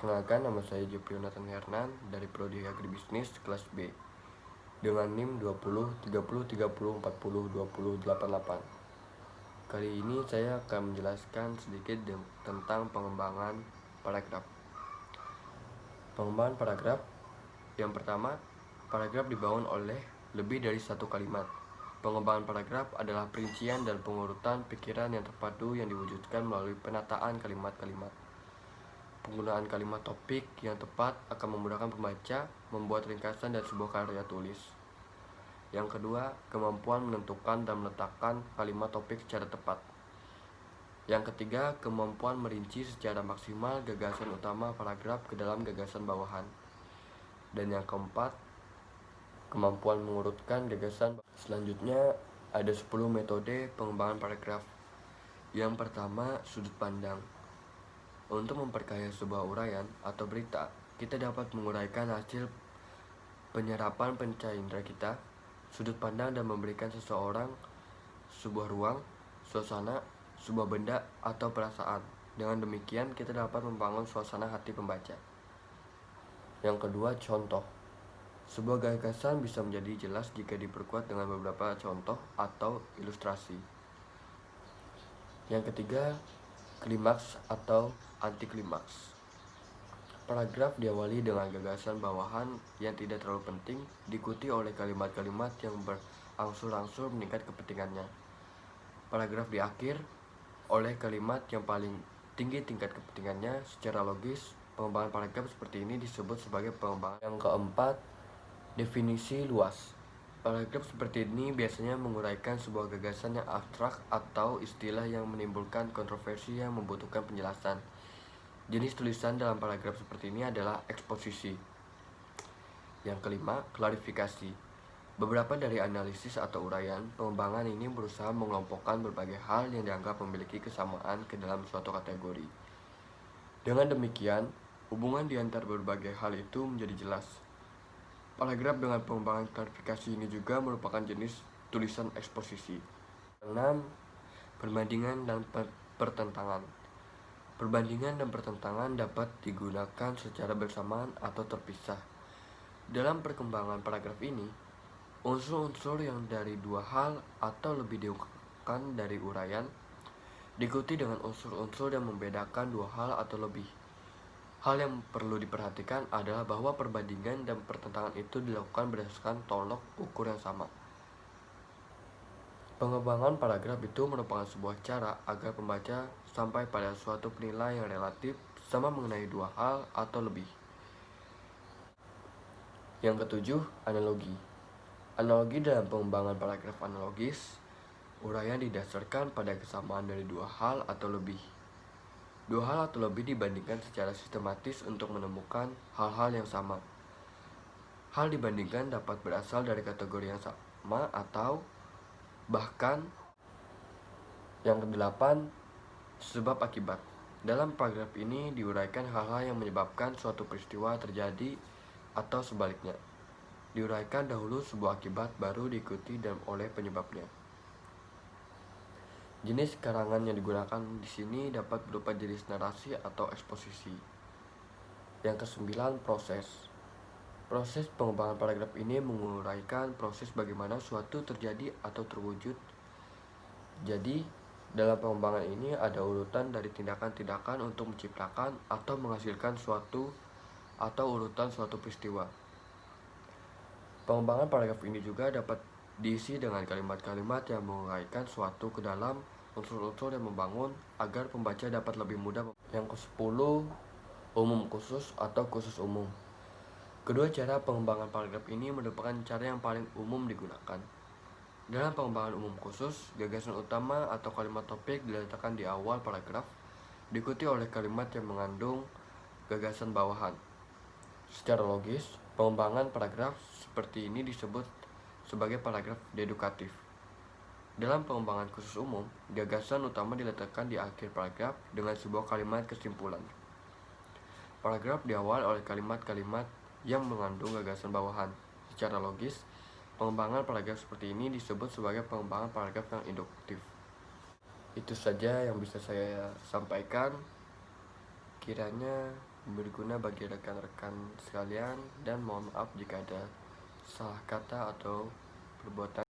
Perkenalkan, nama saya Jeffrey Nathan Hernan dari Prodi Agribisnis kelas B dengan NIM 20 30 30 40 20 88. Kali ini saya akan menjelaskan sedikit tentang pengembangan paragraf. Pengembangan paragraf yang pertama, paragraf dibangun oleh lebih dari satu kalimat. Pengembangan paragraf adalah perincian dan pengurutan pikiran yang terpadu yang diwujudkan melalui penataan kalimat-kalimat. Penggunaan kalimat topik yang tepat akan memudahkan pembaca membuat ringkasan dan sebuah karya tulis. Yang kedua, kemampuan menentukan dan meletakkan kalimat topik secara tepat. Yang ketiga, kemampuan merinci secara maksimal gagasan utama paragraf ke dalam gagasan bawahan. Dan yang keempat, kemampuan mengurutkan gagasan. Selanjutnya, ada 10 metode pengembangan paragraf. Yang pertama, sudut pandang. Untuk memperkaya sebuah uraian atau berita, kita dapat menguraikan hasil penyerapan panca indera kita, sudut pandang, dan memberikan seseorang, sebuah ruang, suasana, sebuah benda, atau perasaan. Dengan demikian, kita dapat membangun suasana hati pembaca. Yang kedua, contoh. Sebuah gagasan bisa menjadi jelas jika diperkuat dengan beberapa contoh atau ilustrasi. Yang ketiga, klimaks atau anti klimaks. Paragraf diawali dengan gagasan bawahan yang tidak terlalu penting, diikuti oleh kalimat-kalimat yang berangsur-angsur meningkat kepentingannya. Paragraf diakhir oleh kalimat yang paling tinggi tingkat kepentingannya. Secara logis, pengembangan paragraf seperti ini disebut sebagai pengembangan. Yang keempat, definisi luas. Paragraf seperti ini biasanya menguraikan sebuah gagasan yang abstrak atau istilah yang menimbulkan kontroversi yang membutuhkan penjelasan. Jenis tulisan dalam paragraf seperti ini adalah eksposisi. Yang kelima, klarifikasi. Beberapa dari analisis atau uraian pengembangan ini berusaha mengelompokkan berbagai hal yang dianggap memiliki kesamaan ke dalam suatu kategori. Dengan demikian, hubungan di antara berbagai hal itu menjadi jelas. Paragraf dengan pengembangan klarifikasi ini juga merupakan jenis tulisan eksposisi. 6. Perbandingan dan pertentangan. Perbandingan dan pertentangan dapat digunakan secara bersamaan atau terpisah. Dalam perkembangan paragraf ini, unsur-unsur yang dari dua hal atau lebih diungkapkan dari uraian diikuti dengan unsur-unsur yang membedakan dua hal atau lebih. Hal yang perlu diperhatikan adalah bahwa perbandingan dan pertentangan itu dilakukan berdasarkan tolok ukur yang sama. Pengembangan paragraf itu merupakan sebuah cara agar pembaca sampai pada suatu penilaian yang relatif sama mengenai dua hal atau lebih. Yang ketujuh, analogi. Analogi dalam pengembangan paragraf analogis, uraian didasarkan pada kesamaan dari dua hal atau lebih. Dua hal atau lebih dibandingkan secara sistematis untuk menemukan hal-hal yang sama. Hal dibandingkan dapat berasal dari kategori yang sama atau bahkan. Yang kedelapan, sebab akibat. Dalam paragraf ini diuraikan hal-hal yang menyebabkan suatu peristiwa terjadi atau sebaliknya. Diuraikan dahulu sebuah akibat baru diikuti oleh penyebabnya. Jenis karangan yang digunakan di sini dapat berupa jenis narasi atau eksposisi. Yang kesembilan, proses. Proses pengembangan paragraf ini menguraikan proses bagaimana suatu terjadi atau terwujud. Jadi, dalam pengembangan ini ada urutan dari tindakan-tindakan untuk menciptakan atau menghasilkan suatu atau urutan suatu peristiwa. Pengembangan paragraf ini juga dapat diisi dengan kalimat-kalimat yang menguraikan suatu ke dalam unsur-unsur yang membangun agar pembaca dapat lebih mudah. Yang ke-10, umum khusus atau khusus umum. Kedua cara pengembangan paragraf ini merupakan cara yang paling umum digunakan. Dalam pengembangan umum khusus, gagasan utama atau kalimat topik diletakkan di awal paragraf, diikuti oleh kalimat yang mengandung gagasan bawahan. Secara logis, pengembangan paragraf seperti ini disebut sebagai paragraf dedukatif. Dalam pengembangan khusus umum, gagasan utama diletakkan di akhir paragraf dengan sebuah kalimat kesimpulan. Paragraf diawali oleh kalimat-kalimat yang mengandung gagasan bawahan. Secara logis, pengembangan paragraf seperti ini disebut sebagai pengembangan paragraf yang induktif. Itu saja yang bisa saya sampaikan. Kiranya berguna bagi rekan-rekan sekalian, dan mohon maaf jika ada salah kata atau perbuatan